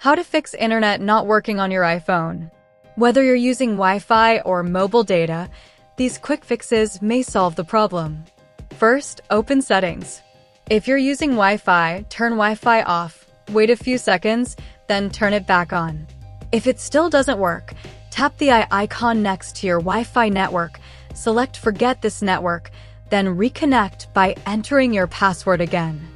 How to fix internet not working on your iPhone. Whether you're using Wi-Fi or mobile data, these quick fixes may solve the problem. First, open Settings. If you're using Wi-Fi, turn Wi-Fi off, wait a few seconds, then turn it back on. If it still doesn't work, tap the icon next to your Wi-Fi network, select Forget this network, then reconnect by entering your password again.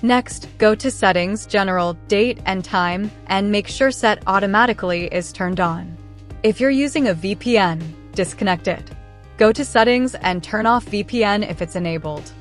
Next, go to Settings, General, Date and Time, and make sure Set Automatically is turned on. If you're using a VPN, disconnect it. Go to Settings and turn off VPN if it's enabled.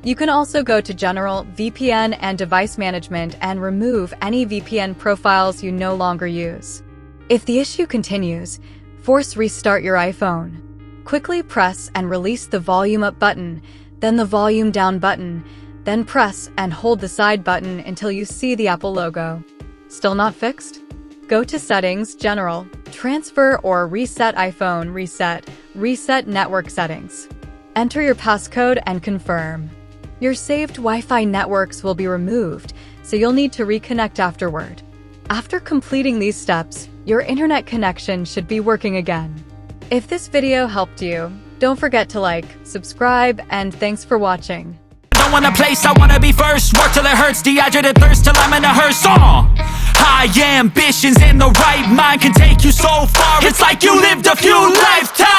You can also go to General, VPN, and Device Management and remove any VPN profiles you no longer use. If the issue continues, force restart your iPhone. Quickly press and release the volume up button, then the volume down button, then press and hold the side button until you see the Apple logo. Still not fixed? Go to Settings, General, Transfer or Reset iPhone, Reset Network Settings. Enter your passcode and confirm. Your saved Wi-Fi networks will be removed, so you'll need to reconnect afterward. After completing these steps, your internet connection should be working again. If this video helped you, don't forget to like, subscribe, and thanks for watching. I want a place, I wanna be first. Work till it hurts, dehydrated thirst till I'm in a hearse. High ambitions and the right mind can take you so far. It's like you lived a few lifetimes.